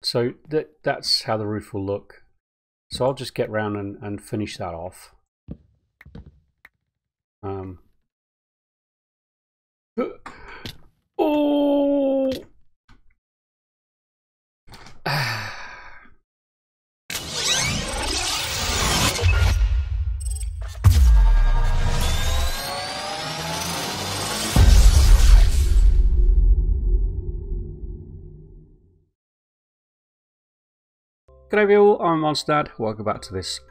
So that's how the roof will look. So I'll just get round and finish that off. Oh! G'day people, I'm Monsterdad. Welcome back to this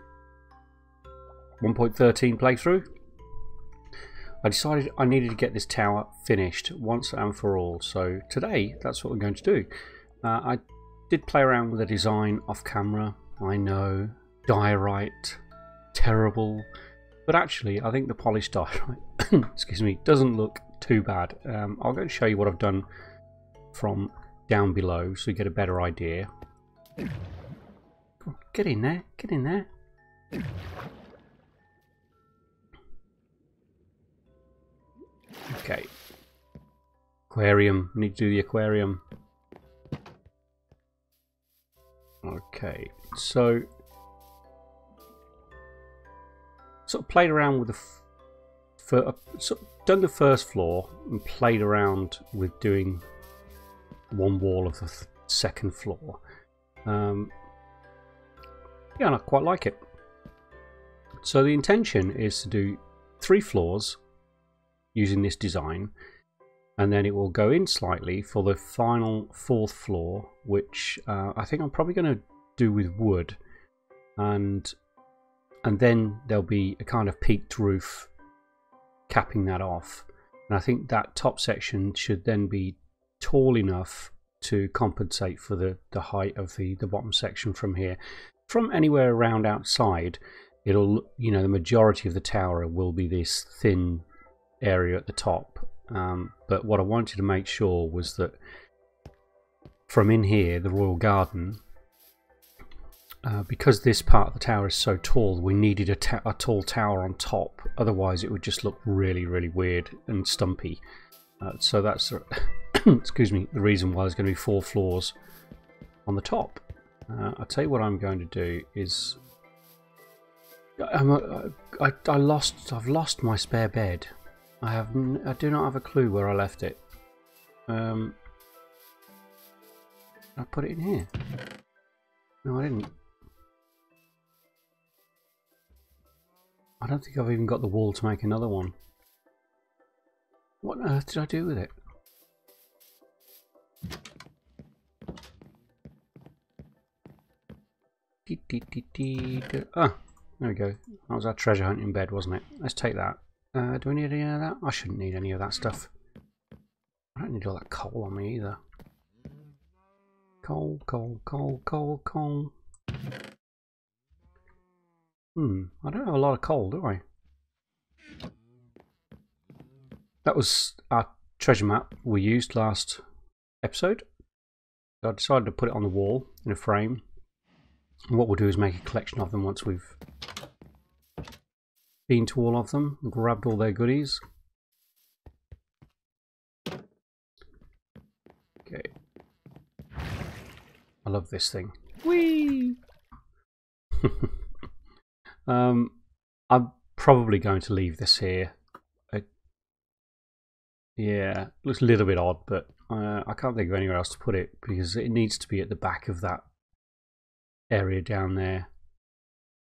1.13 playthrough. I decided I needed to get this tower finished once and for all, so today that's what we're going to do. I did play around with the design off camera. I know, diorite, terrible, but actually I think the polished diorite excuse me, doesn't look too bad. I'll go and show you what I've done from down below so you get a better idea. Get in there, get in there. Okay. Aquarium, we need to do the aquarium. Okay, so sort of played around with done the first floor and played around with doing one wall of the second floor. Yeah, and I quite like it. So the intention is to do 3 floors using this design, and then it will go in slightly for the final 4th floor, which I think I'm probably going to do with wood, and then there'll be a kind of peaked roof capping that off. And I think that top section should then be tall enough to compensate for the height of the bottom section from here. From anywhere around outside, it'll, you know, the majority of the tower will be this thin area at the top. But what I wanted to make sure was that from in here, the Royal Garden, because this part of the tower is so tall, we needed a tall tower on top. Otherwise, it would just look really, really weird and stumpy. So that's excuse me, the reason why there's going to be 4 floors on the top. I'll tell you what I'm going to do is I've lost my spare bed. I do not have a clue where I left it. I put it in here. No, I didn't. I don't think I've even got the wall to make another one. What on earth did I do with it? Ah, there we go. That was our treasure hunting bed, wasn't it? Let's take that. Do we need any of that? I shouldn't need any of that stuff. I don't need all that coal on me either. Coal, coal, coal, coal, coal. I don't have a lot of coal, do I? That was our treasure map we used last episode. So I decided to put it on the wall in a frame. And what we'll do is make a collection of them once we've been to all of them and grabbed all their goodies. Okay. I love this thing. Whee! I'm probably going to leave this here. Yeah, looks a little bit odd, but I can't think of anywhere else to put it because it needs to be at the back of that area down there.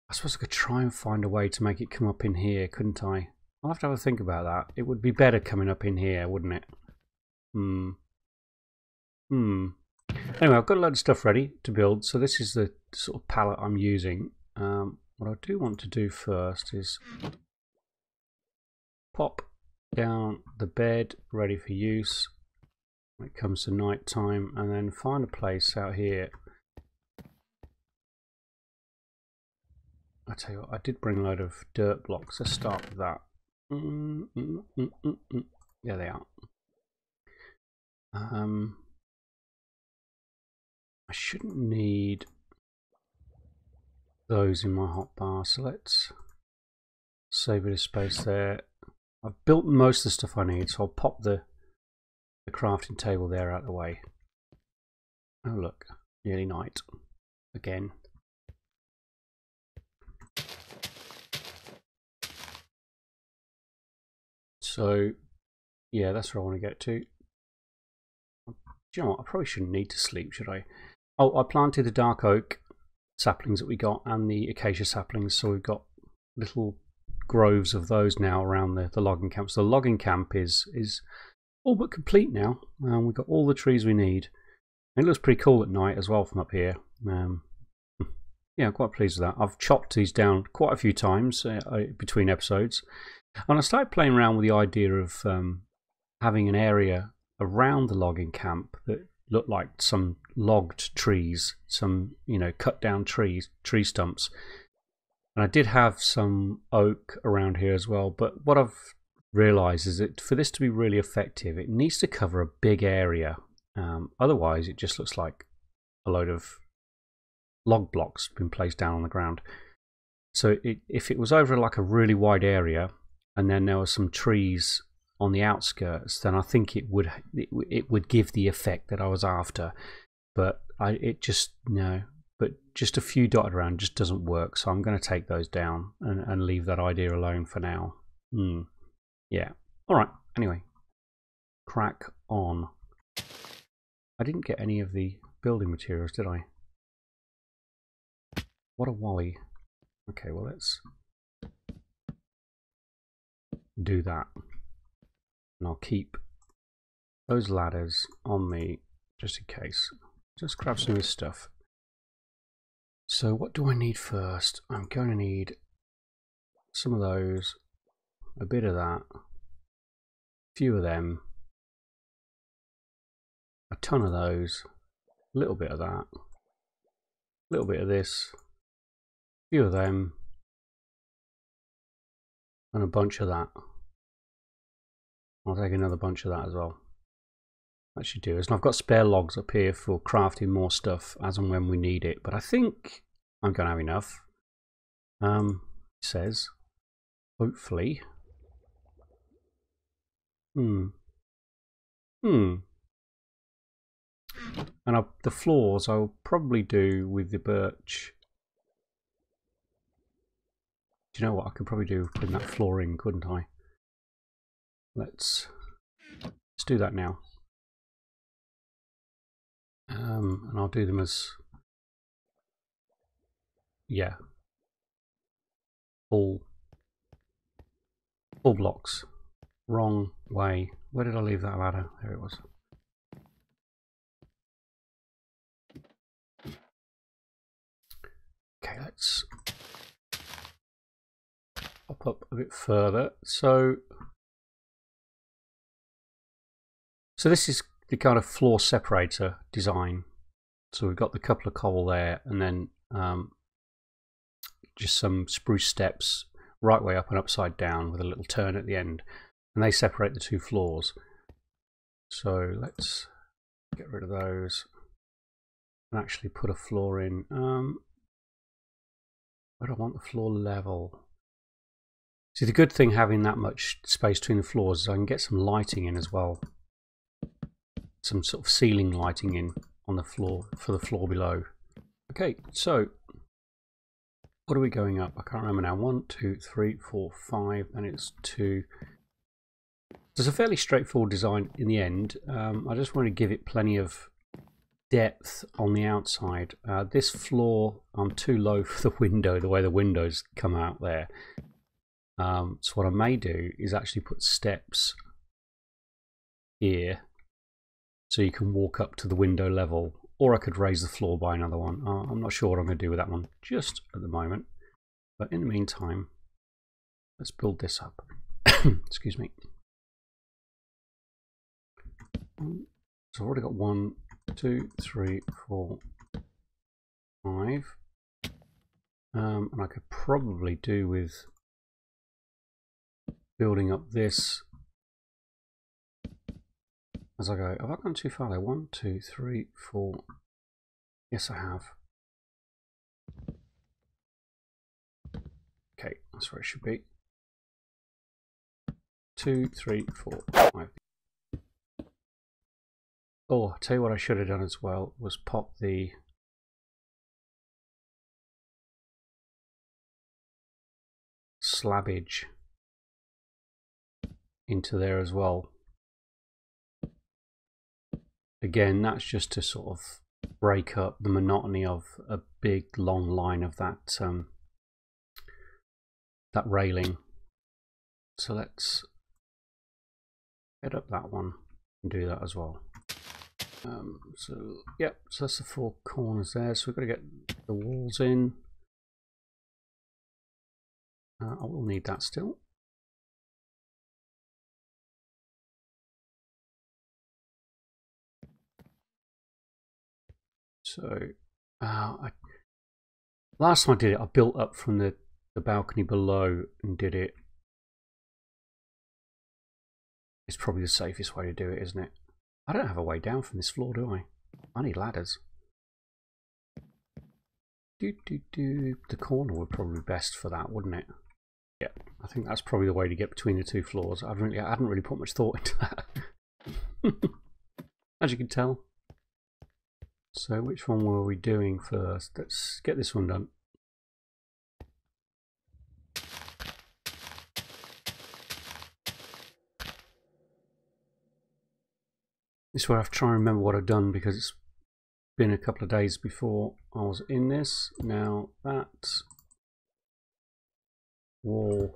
I suppose I could try and find a way to make it come up in here, couldn't I? I'll have to have a think about that. It would be better coming up in here, wouldn't it? Anyway, I've got a load of stuff ready to build, so this is the sort of palette I'm using. What I do want to do first is pop down the bed ready for use when it comes to night time, and then find a place out here. I tell you what, I did bring a load of dirt blocks. Let's start with that. There they are. I shouldn't need those in my hotbar, so let's save a bit of space there. I've built most of the stuff I need, so I'll pop the crafting table there out of the way. Oh look, nearly night again. So yeah, that's where I want to get to. Do you know what? I probably shouldn't need to sleep, should I? Oh, I planted the dark oak saplings that we got and the acacia saplings, so we've got little groves of those now around the logging camp. So the logging camp is all but complete now. We've got all the trees we need. It looks pretty cool at night as well from up here. Yeah, I'm quite pleased with that. I've chopped these down quite a few times between episodes. And I started playing around with the idea of having an area around the logging camp that looked like some logged trees, some, you know, cut down tree stumps. And I did have some oak around here as well, but what I've realised is that for this to be really effective, it needs to cover a big area. Otherwise, it just looks like a load of log blocks been placed down on the ground. So if it was over like a really wide area, and then there were some trees on the outskirts, then I think it would give the effect that I was after. But just a few dotted around just doesn't work. So I'm going to take those down and leave that idea alone for now. Yeah. All right. Anyway, crack on. I didn't get any of the building materials, did I? What a wally. Okay, well, let's do that. And I'll keep those ladders on me just in case. Just grab some of this stuff. So what do I need first? I'm going to need some of those, a bit of that, a few of them, a ton of those, a little bit of that, a little bit of this, a few of them, and a bunch of that. I'll take another bunch of that as well. That should do it. And I've got spare logs up here for crafting more stuff as and when we need it. But I think I'm going to have enough. It says, hopefully. And the floors I'll probably do with the birch. Do you know what I could probably do putting that floor in, couldn't I? Let's do that now. And I'll do them as, yeah, full blocks. Wrong way. Where did I leave that ladder? There it was. Okay, let's pop up a bit further. So this is the kind of floor separator design. So we've got the couple of cobble there, and then just some spruce steps right way up and upside down with a little turn at the end, and they separate the two floors. So let's get rid of those and actually put a floor in. Where do I want the floor level? See, the good thing having that much space between the floors is I can get some lighting in as well. Some sort of ceiling lighting in on the floor for the floor below. Okay, so what are we going up? I can't remember now. 1, 2, 3, 4, 5, and it's 2. There's a fairly straightforward design in the end. I just want to give it plenty of depth on the outside. This floor, I'm too low for the window, the way the windows come out there. So what I may do is actually put steps here so you can walk up to the window level, or I could raise the floor by another one. I'm not sure what I'm going to do with that one just at the moment, but in the meantime, let's build this up. Excuse me. So I've already got 1, 2, 3, 4, 5, and I could probably do with building up this as I go. Have I gone too far there? 1, 2, 3, 4. Yes, I have. Okay, that's where it should be. 2, 3, 4, 5. Oh, I'll tell you what I should have done as well was pop the slabbage into there as well. Again, that's just to sort of break up the monotony of a big long line of that that railing. So let's head up that one and do that as well. So yep, so that's the 4 corners there. So we've got to get the walls in. I will need that still. So last time I did it, I built up from the balcony below and did it. It's probably the safest way to do it, isn't it? I don't have a way down from this floor, do I? I need ladders. The corner would probably be best for that, wouldn't it? Yeah, I think that's probably the way to get between the 2 floors. I hadn't really put much thought into that. As you can tell. So which one were we doing first? Let's get this one done. This is where I have to try and remember what I've done because it's been a couple of days before I was in this. Now that wall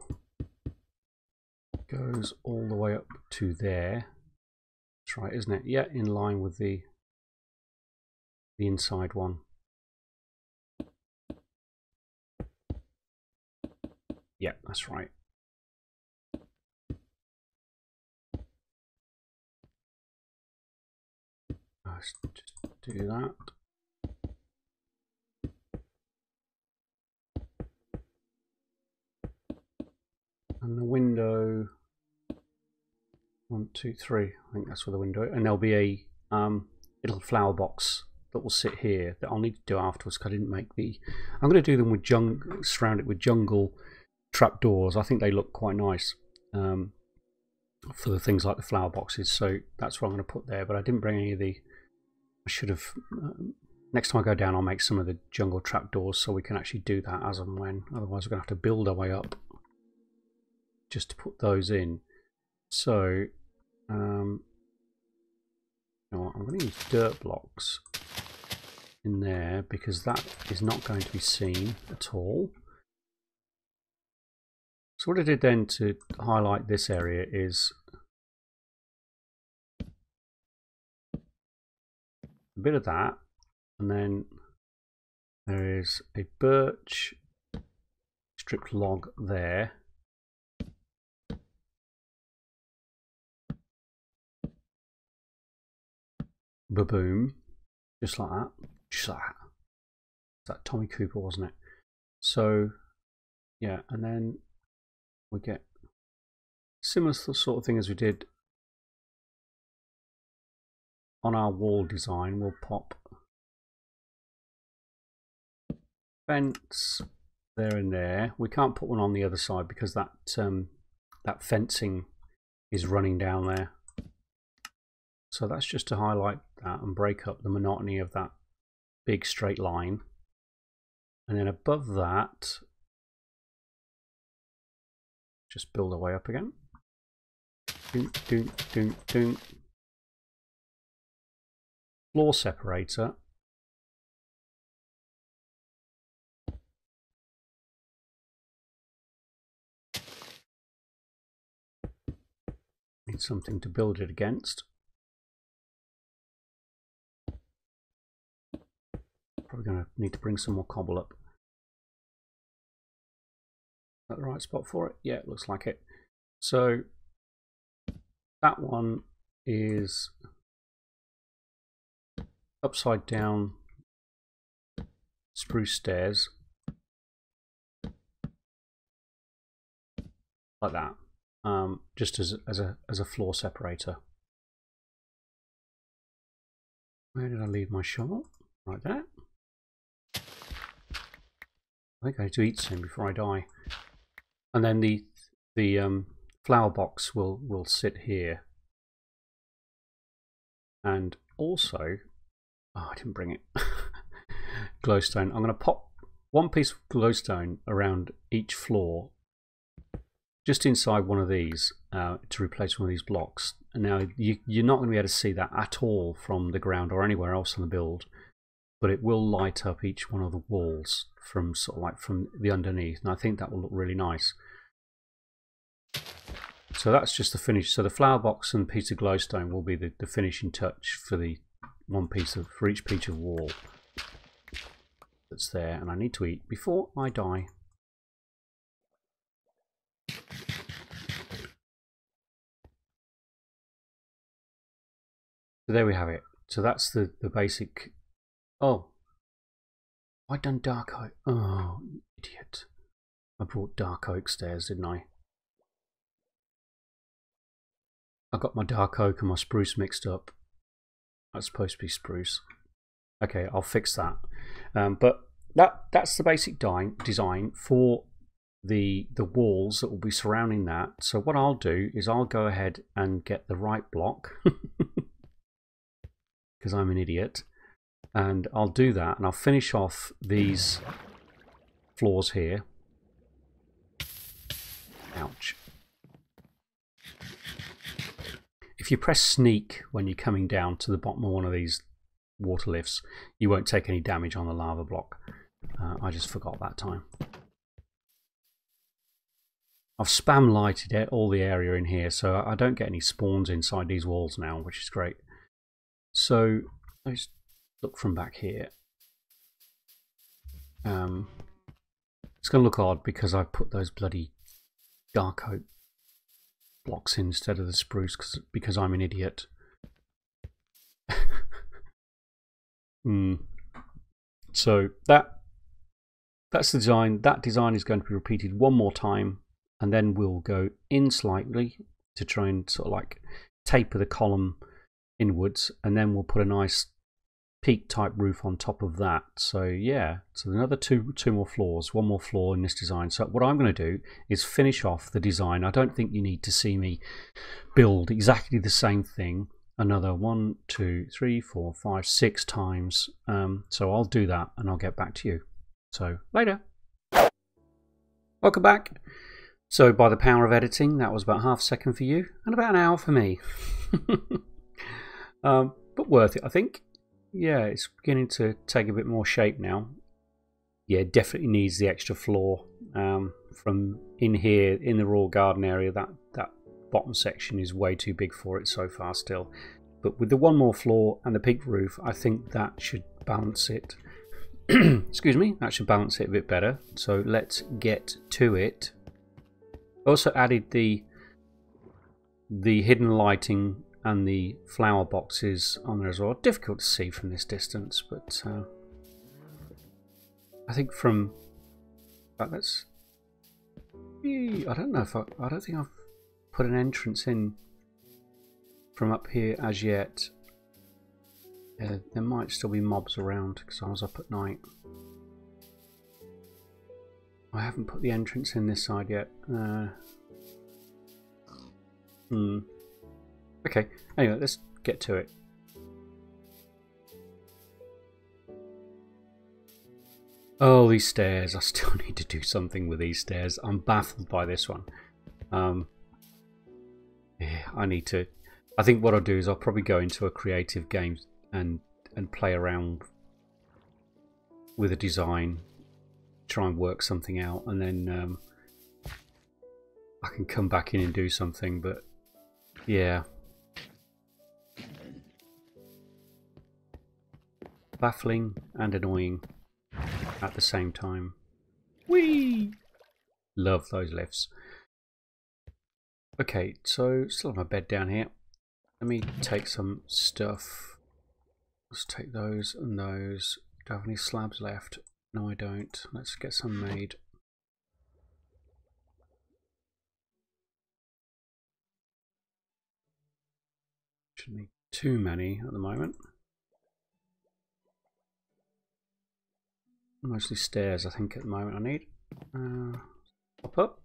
goes all the way up to there. That's right, isn't it? Yeah, in line with the inside one. Yeah, that's right. Let's just do that. And the window, 1, 2, 3. I think that's where the window is. And there'll be a little flower box that will sit here that I'll need to do afterwards because I didn't make the. I'm going to do them with surround it with jungle trapdoors. I think they look quite nice for the things like the flower boxes. So that's what I'm going to put there. But I didn't bring any of the. I should have. Next time I go down, I'll make some of the jungle trapdoors so we can actually do that as and when. Otherwise, we're going to have to build our way up just to put those in. So, you know what, I'm going to use dirt blocks in there because that is not going to be seen at all. So what I did then to highlight this area is a bit of that, and then there is a birch stripped log there. Ba-boom, just like that, just like that. That Tommy Cooper, wasn't it? So yeah, and then we get similar sort of thing as we did on our wall design. We'll pop fence there and there. We can't put one on the other side because that that fencing is running down there. So that's just to highlight that and break up the monotony of that big straight line. And then above that, just build our way up again. Doon, doon, doon, doon. Floor separator. Need something to build it against. Probably going to need to bring some more cobble up. Is that the right spot for it? Yeah, it looks like it. So that one is upside down spruce stairs like that, just as a floor separator. Where did I leave my shovel? Right there. I think I need to eat soon before I die. And then the flower box will sit here. And also, oh, I didn't bring it. Glowstone. I'm going to pop one piece of glowstone around each floor just inside one of these to replace one of these blocks. And now you're not going to be able to see that at all from the ground or anywhere else on the build, but it will light up each one of the walls from sort of like from the underneath, and I think that will look really nice. So that's just the finish. So the flower box and piece of glowstone will be the finishing touch for the for each piece of wall that's there. And I need to eat before I die. So there we have it. So that's the basic. Oh, I done dark oak. Oh, idiot! I brought dark oak stairs, didn't I? I got my dark oak and my spruce mixed up. That's supposed to be spruce. Okay, I'll fix that. But that's the basic design for the walls that will be surrounding that. So what I'll do is I'll go ahead and get the right block because I'm an idiot, and I'll do that, and I'll finish off these floors here. Ouch. If you press sneak when you're coming down to the bottom of one of these water lifts, you won't take any damage on the lava block. I just forgot that time. I've spam lighted all the area in here, so I don't get any spawns inside these walls now, which is great. So let's look from back here. It's going to look odd because I put those bloody dark oak blocks instead of the spruce because I'm an idiot. So that's the design. That design is going to be repeated one more time, and then we'll go in slightly to try and sort of like taper the column inwards, and then we'll put a nice peak type roof on top of that. So yeah, so another two more floors, one more floor in this design. So what I'm going to do is finish off the design. I don't think you need to see me build exactly the same thing another 1, 2, 3, 4, 5, 6 times. So I'll do that and I'll get back to you. So later. Welcome back. So by the power of editing, that was about half a second for you and about an hour for me. But worth it, I think. Yeah, it's beginning to take a bit more shape now. Yeah, definitely needs the extra floor from in here in the raw garden area. That bottom section is way too big for it so far still. But with the one more floor and the peak roof, I think that should balance it. Excuse me, that should balance it a bit better. So let's get to it. Also added the hidden lighting and the flower boxes on there as well. Difficult to see from this distance, but I think from let's. I don't know if I don't think I've put an entrance in from up here as yet. There might still be mobs around because I was up at night. I haven't put the entrance in this side yet. Okay, anyway, let's get to it. Oh, these stairs. I still need to do something with these stairs. I'm baffled by this one. Yeah, I think what I'll do is I'll probably go into a creative game and play around with a design, try and work something out, and then I can come back in and do something. But yeah, baffling and annoying at the same time. Whee! Love those lifts. Okay, so still have my bed down here. Let me take some stuff. Let's take those and those. Do I have any slabs left? No, I don't. Let's get some made. Shouldn't need too many at the moment. Mostly stairs, I think, at the moment I need. Pop up.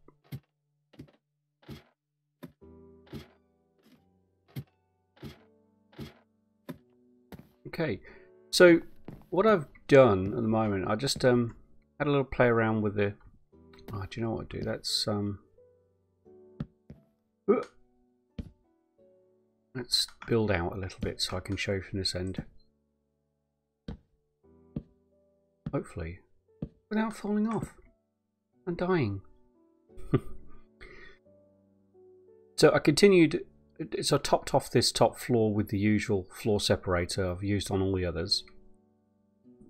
Okay, so what I've done at the moment, I just had a little play around with the. Oh, do you know what I'll do? Let's Let's build out a little bit so I can show from this end. Hopefully, without falling off and dying. So I continued, so I topped off this top floor with the usual floor separator I've used on all the others.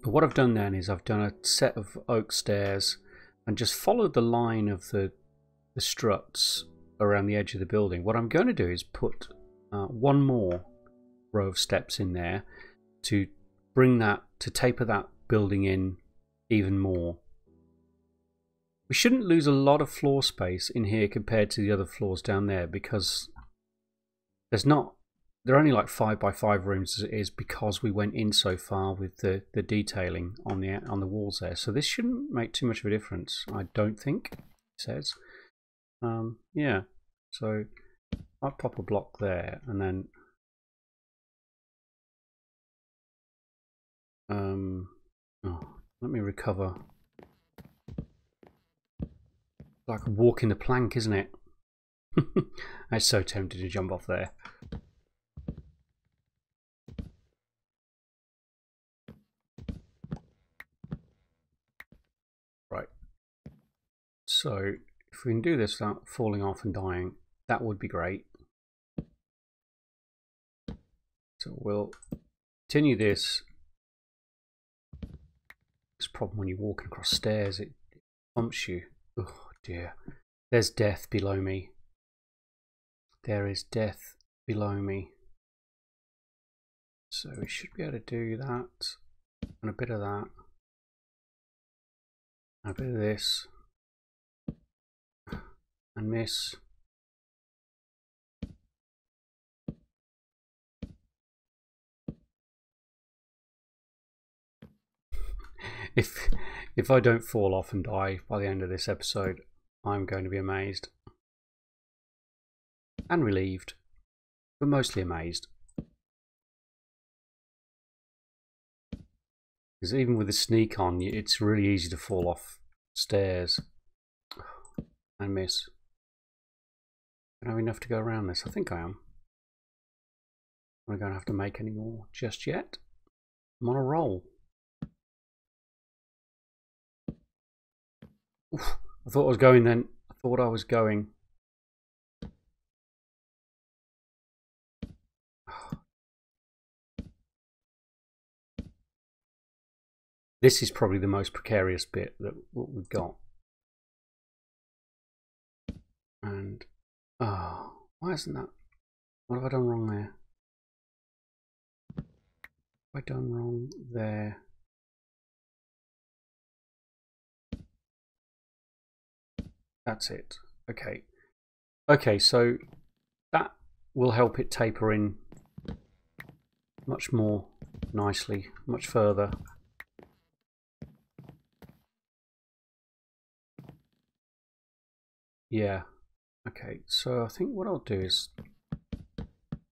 But what I've done then is I've done a set of oak stairs and just followed the line of the struts around the edge of the building. What I'm going to do is put one more row of steps in there to bring that, to taper that building in even more. We shouldn't lose a lot of floor space in here compared to the other floors down there, because they're only like 5 by 5 rooms as it is, because we went in so far with the detailing on the walls there. So this shouldn't make too much of a difference, I don't think, it says. Yeah, so I'll pop a block there, and then let me recover. Like walking the plank, isn't it? I'm so tempted to jump off there. Right. So if we can do this without falling off and dying, that would be great. So we'll continue this. This problem when you're walking across stairs, it bumps you. Oh dear. There's death below me. There is death below me. So we should be able to do that. And a bit of that. And a bit of this. And miss. If I don't fall off and die by the end of this episode, I'm going to be amazed. And relieved. But mostly amazed. Because even with the sneak on, it's really easy to fall off stairs. And miss. I don't have enough to go around this. I think I am. I'm not going to have to make any more just yet. I'm on a roll. Oof, I thought I was going then. I thought I was going. This is probably the most precarious bit that we've got. And why isn't that? What have I done wrong there? What have I done wrong there? That's it. Okay. Okay, so that will help it taper in much more nicely, much further. Yeah. Okay, so I think what I'll do is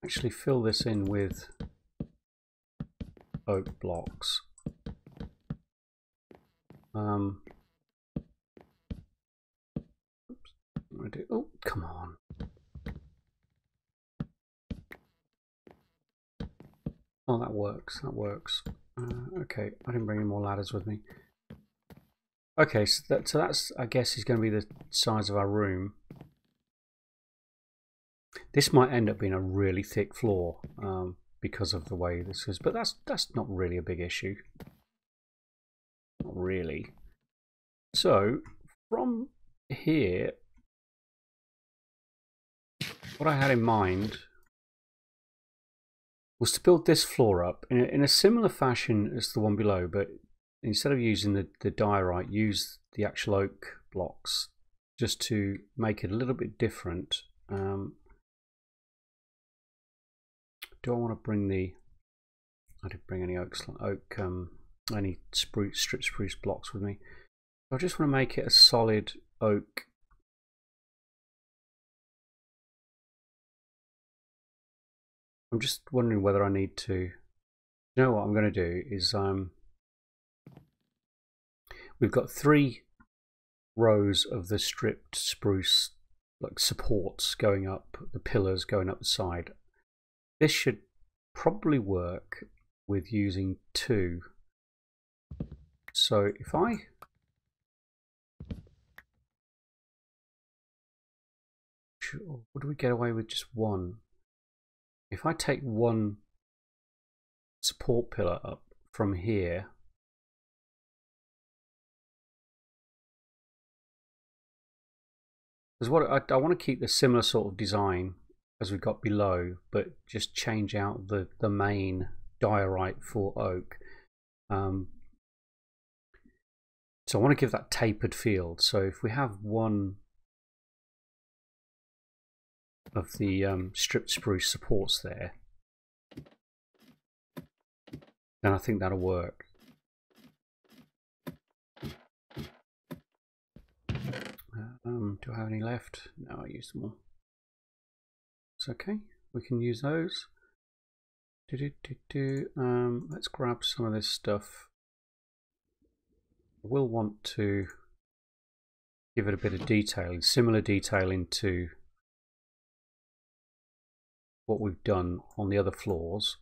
actually fill this in with oak blocks. Oops. Oh, come on. Oh, that works. That works. Okay, I didn't bring any more ladders with me. Okay, so that's I guess is going to be the size of our room. This might end up being a really thick floor because of the way this is, but that's not really a big issue. Not really. So from here, what I had in mind was to build this floor up in a similar fashion as the one below, but instead of using the diorite, use the actual oak blocks just to make it a little bit different. Do I want to bring the? I didn't bring any any strip spruce blocks with me. I just want to make it a solid oak. I'm just wondering whether I need to. You know what I'm going to do is we've got 3 rows of the stripped spruce like supports going up, the pillars going up the side. This should probably work with using 2. So if I would we get away with just 1? If I take 1 support pillar up from here, because what I want to keep the similar sort of design as we've got below, but just change out the main diorite for oak. So I want to give that tapered feel. So if we have 1 of the stripped spruce supports there, then I think that'll work. Do I have any left? No, I used them all. It's okay. We can use those. Let's grab some of this stuff. We'll want to give it a bit of detailing, similar detailing to what we've done on the other floors.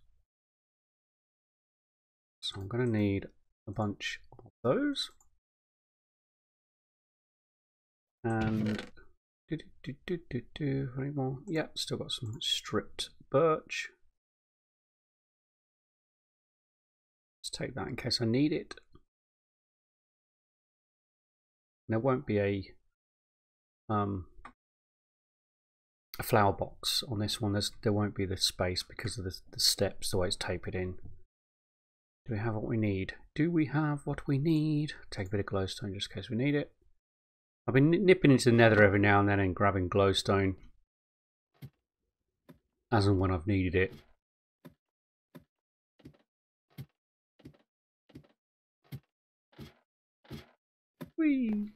So I'm going to need a bunch of those. And any more? Yeah, still got some stripped birch. Let's take that in case I need it. There won't be a flower box on this one. There won't be the space because of the steps, the way it's tapered in. Do we have what we need? Do we have what we need? Take a bit of glowstone just in case we need it. I've been nipping into the nether every now and then and grabbing glowstone as and when I've needed it. Whee!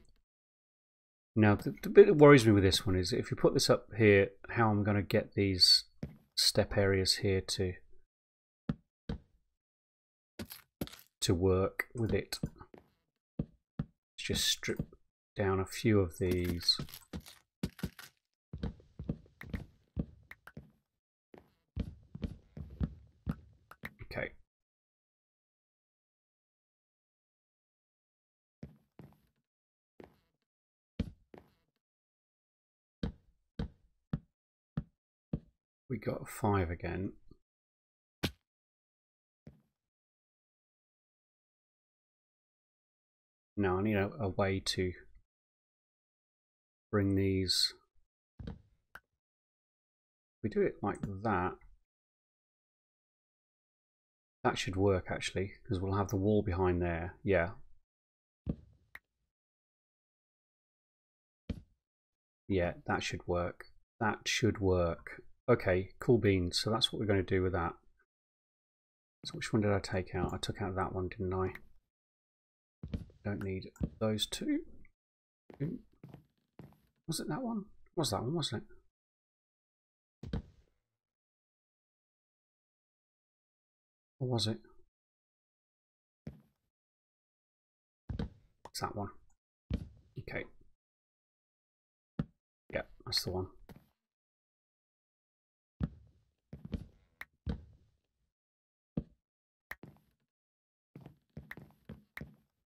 Now the bit that worries me with this one is if you put this up here, how I'm going to get these step areas here to work with it. Let's just strip down a few of these. Okay. We got 5 again. Now I need a way to bring these. We do it like that. That should work actually, because we'll have the wall behind there. Yeah. Yeah, that should work. That should work. Okay, cool beans. So that's what we're going to do with that. So which one did I take out? I took out that one, didn't I? Don't need those 2. Was it that one? Was that one, wasn't it? Or was it? It's that one. Okay. Yeah, that's the one.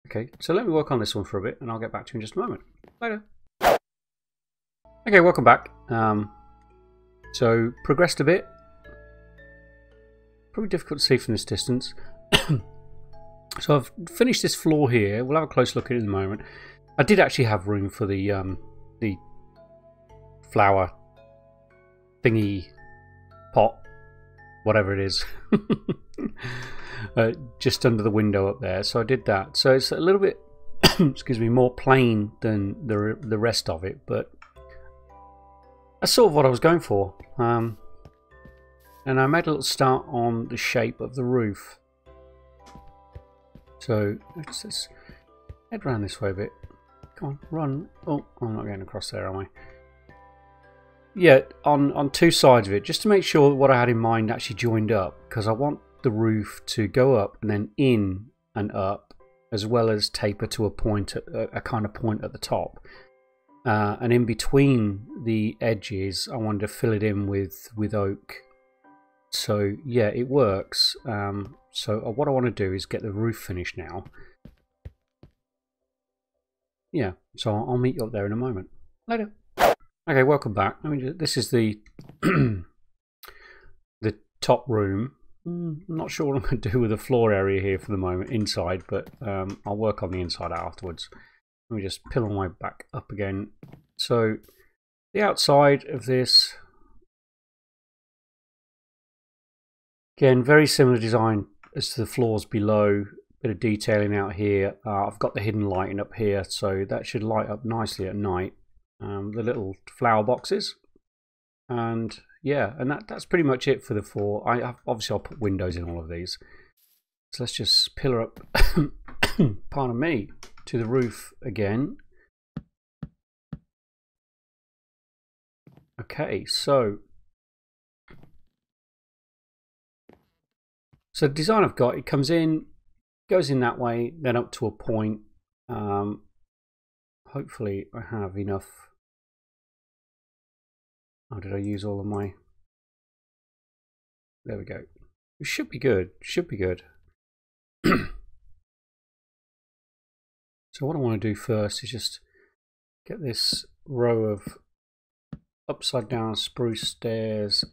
Okay, so let me work on this one for a bit and I'll get back to you in just a moment. Later. Okay, welcome back. So, progressed a bit. Probably difficult to see from this distance. So I've finished this floor here. We'll have a close look at it in a moment. I did actually have room for the flower thingy pot, whatever it is. Just under the window up there, so I did that. So it's a little bit excuse me, more plain than the rest of it, but that's sort of what I was going for. And I made a little start on the shape of the roof. So let's head around this way a bit. Come on, run. Oh, I'm not getting across there, am I? Yeah, on 2 sides of it, just to make sure that what I had in mind actually joined up, because I want the roof to go up and then in and up, as well as taper to a point, a kind of point at the top. and in between the edges I wanted to fill it in with oak. So yeah, it works. So what I want to do is get the roof finished now. Yeah, so I'll meet you up there in a moment. Later. Okay, welcome back. This is the the top room. I'm not sure what I'm going to do with the floor area here for the moment inside, but I'll work on the inside afterwards. Let me just pillow my back up again. So the outside of this, again, very similar design as to the floors below. Bit of detailing out here. I've got the hidden lighting up here, so that should light up nicely at night. The little flower boxes, and yeah, and that's pretty much it for the four. Obviously I'll put windows in all of these. So let's just pillar up, pardon me, to the roof again. Okay, so the design I've got, it comes in, goes in that way, then up to a point. Hopefully I have enough. Oh, did I use all of my? There we go. It should be good. Should be good. So what I want to do first is just get this row of upside down spruce stairs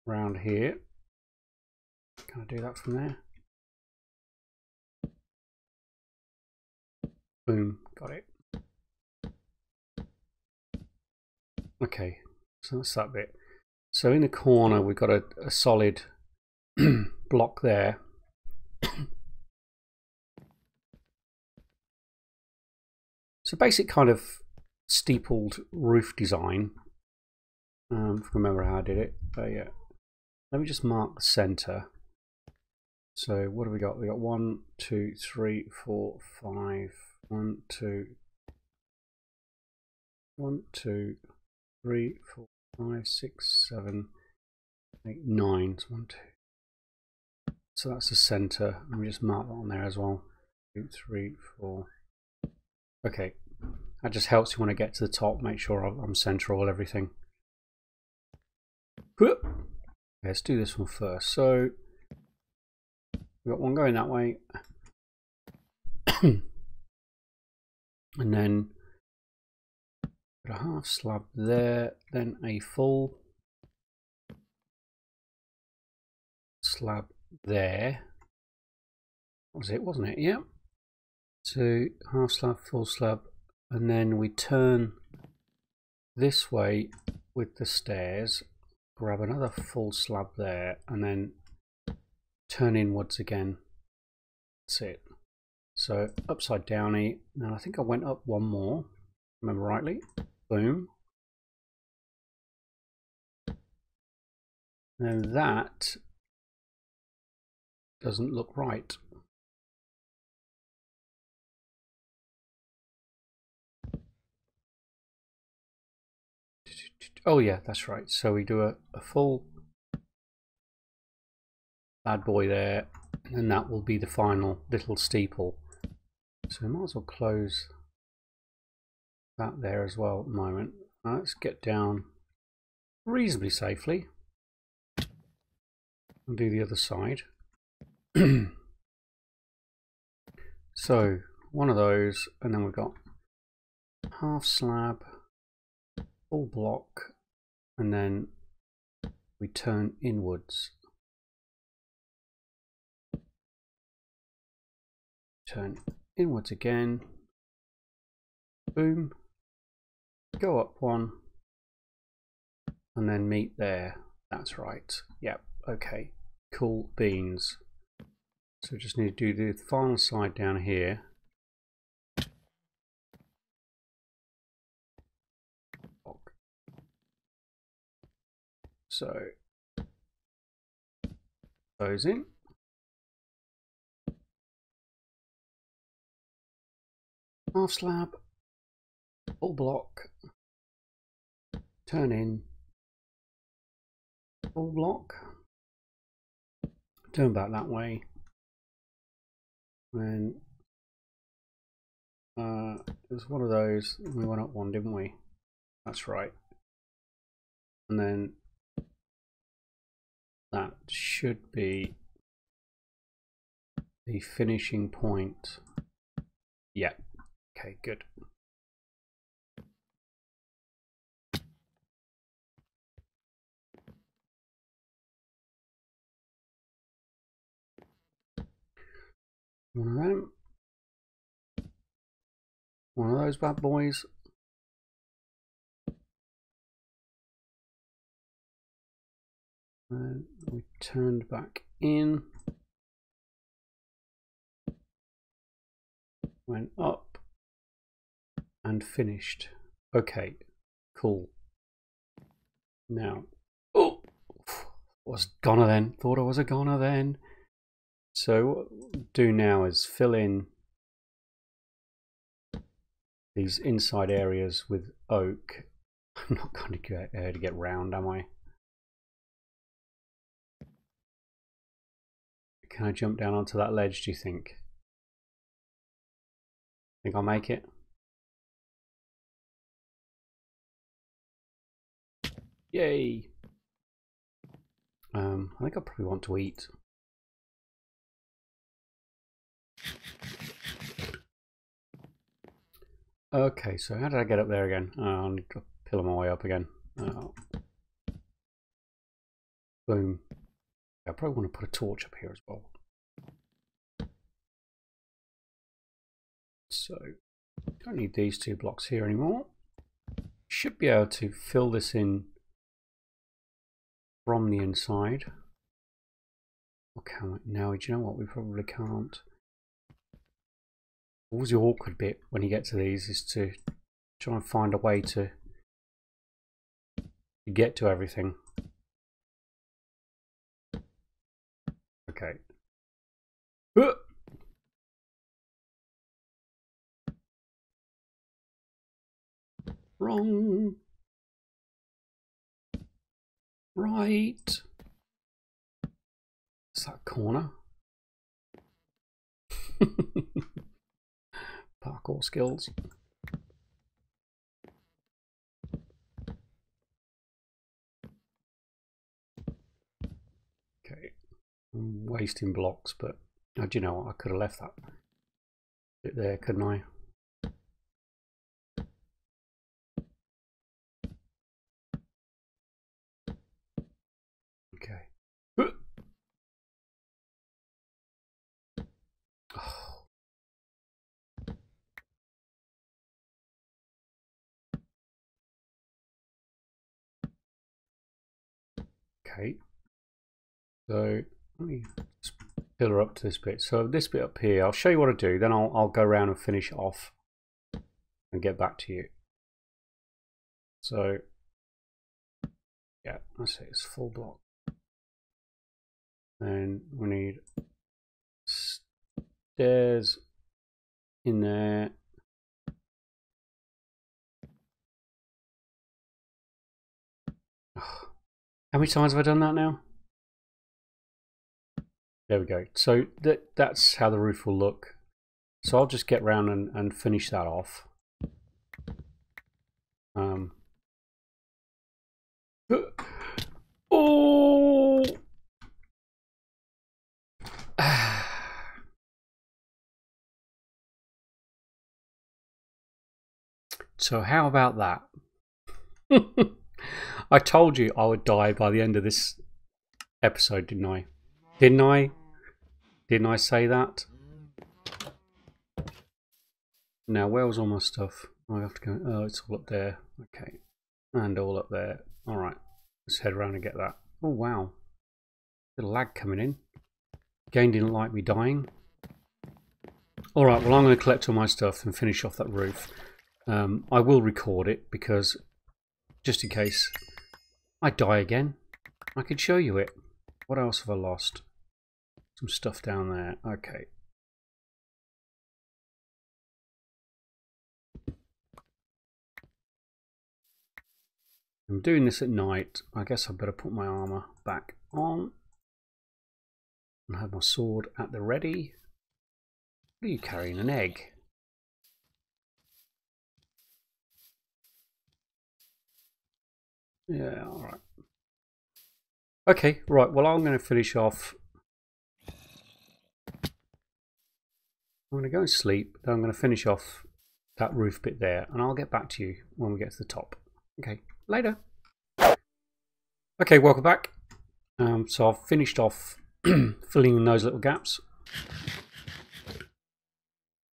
around here. Can I do that from there? Boom, got it. Okay, so that's that bit. So in the corner we've got a solid block there. So basic kind of steepled roof design. If I remember how I did it. Yeah. Let me just mark the center. So what have we got? We got 1, 2, 3, 4, 5. 1, 2, 1, 2, 3, 4, 5, 6, 7, 8, 9. So 1, 2. So that's the center. Let me just mark that on there as well. 2, 3, 4. Okay, that just helps you when I get to the top. Make sure I'm central everything. Okay, let's do this one first. So we've got one going that way, and then a half slab there, then a full slab there. That was it, wasn't it? Yeah. So half slab, full slab, and then we turn this way with the stairs, grab another full slab there, and then turn inwards again. That's it. So upside downy. Now I think I went up one more, remember rightly. Boom. Now that doesn't look right. Oh yeah, that's right. So we do a full bad boy there, and that will be the final little steeple. So we might as well close that there as well at the moment. Let's get down reasonably safely and do the other side. So one of those, and then we've got half slab, full block, and then we turn inwards. Turn inwards again. Boom. Go up one. And then meet there. That's right. Yep. Okay. Cool beans. So we just need to do the final side down here. So those in. Half slab, full block, turn in, full block, turn back that way, then It was one of those. We went up one, didn't we? That's right. And then that should be the finishing point. Yeah. Okay, good. One of them. One of those bad boys. And we turned back in. Went up. And finished. Okay, cool. Now, oh, was goner then. Thought I was a goner then. So what we'll do now is fill in these inside areas with oak. I'm not going to get round, am I? Can I jump down onto that ledge, do you think? Think I'll make it? Yay! I think I probably want to eat. Okay, so how did I get up there again? I'll need to pillar my way up again. Boom. I probably want to put a torch up here as well. So, don't need these 2 blocks here anymore. Should be able to fill this in from the inside. Or can we? No, do you know what? We probably can't. Always the awkward bit when you get to these is to try and find a way to get to everything. Okay. Wrong. Right. What's that corner? Parkour skills. Okay. I'm wasting blocks, but do you know what? I could have left that bit there, couldn't I? Okay. Oh. Okay. So let me just pillar up to this bit. So this bit up here, I'll show you what I do. Then I'll go around and finish it off and get back to you. So yeah, that's it. It's full block. And we need stairs in there. Oh, how many times have I done that now? There we go. So that's how the roof will look. So I'll just get round and finish that off. Oh! So how about that? I told you I would die by the end of this episode, didn't I? Didn't I? Didn't I say that? Now, where was all my stuff? I have to go. Oh, it's all up there. Okay. And all up there. Alright. Let's head around and get that. Oh, wow. Bit of lag coming in. Game didn't like me dying. Alright, well, I'm going to collect all my stuff and finish off that roof. I will record it because just in case I die again, I could show you it. What else have I lost? Some stuff down there. Okay. I'm doing this at night. I guess I better put my armor back on and have my sword at the ready. What are you carrying? An egg? Yeah, alright. Okay, right, well I'm going to finish off. I'm going to go and sleep, then I'm going to finish off that roof bit there, and I'll get back to you when we get to the top. Okay, later. Okay, welcome back. So I've finished off filling in those little gaps.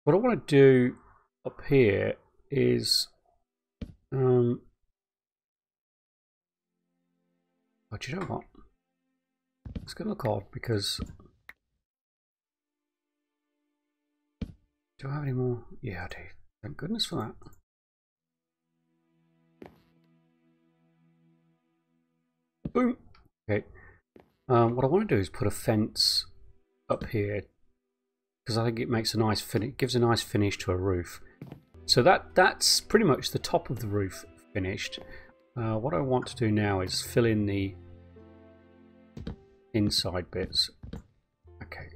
What I want to do up here is oh, do you know what? It's going to look odd because do I have any more? Yeah, I do. Thank goodness for that. Boom. Okay. What I want to do is put a fence up here because I think it makes a nice finish. Gives a nice finish to a roof. So that's pretty much the top of the roof finished. What I want to do now is fill in the inside bits. Okay.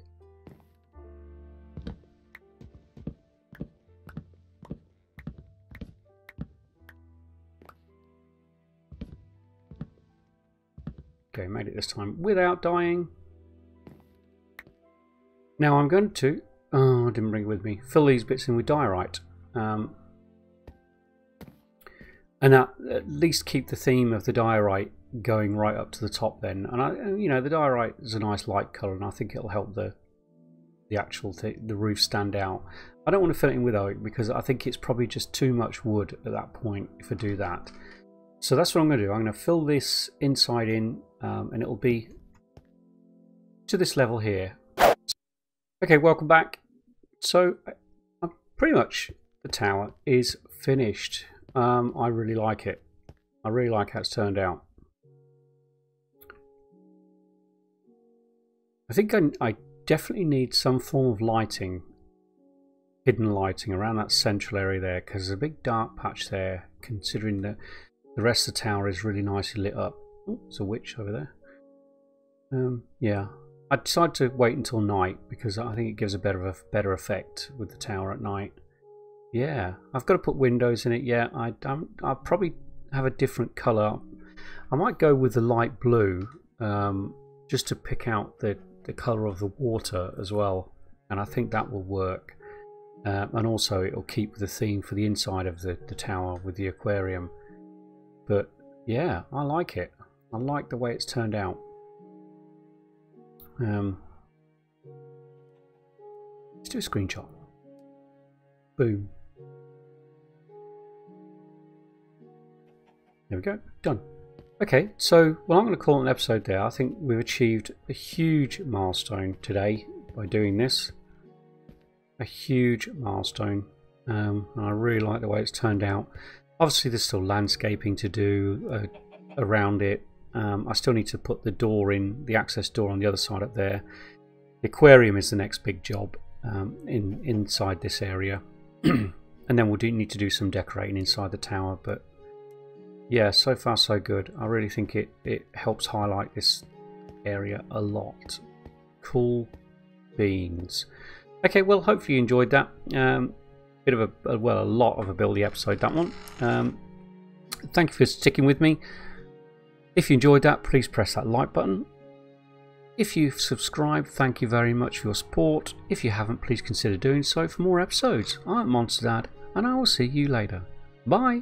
Okay, made it this time without dying. Now I'm going to, oh, I didn't bring it with me, fill these bits in with diorite. And at least keep the theme of the diorite going right up to the top then. And you know, the diorite is a nice light colour, and I think it'll help the actual the roof stand out. I don't want to fill it in with oak because I think it's probably just too much wood at that point if I do that. So that's what I'm going to do. I'm going to fill this inside in, and it'll be to this level here. Okay, welcome back. So pretty much the tower is finished. I really like it. I really like how it's turned out. I think I definitely need some form of lighting, hidden lighting around that central area there, because there's a big dark patch there, considering that the rest of the tower is really nicely lit up. Oh, there's a witch over there. Yeah, I decided to wait until night because I think it gives a better effect with the tower at night. Yeah, I've got to put windows in it. Yeah, I'll probably have a different colour. I might go with the light blue, just to pick out the colour of the water as well, and I think that will work. And also it'll keep the theme for the inside of the tower with the aquarium. But yeah, I like it. I like the way it's turned out. Let's do a screenshot. Boom. There we go. Done. Okay, so well, I'm going to call it an episode there. I think we've achieved a huge milestone today by doing this. A huge milestone. And I really like the way it's turned out. Obviously there's still landscaping to do around it. I still need to put the door in, the access door on the other side up there. The aquarium is the next big job inside this area. And then we'll need to do some decorating inside the tower. But yeah, so far so good. I really think it helps highlight this area a lot. Cool beans. Okay, well, hopefully you enjoyed that. Bit of a lot of a buildy episode, that one. Thank you for sticking with me. If you enjoyed that, please press that like button. If you've subscribed, thank you very much for your support. If you haven't, please consider doing so for more episode. I'm Monster Dad, and I will see you later. Bye.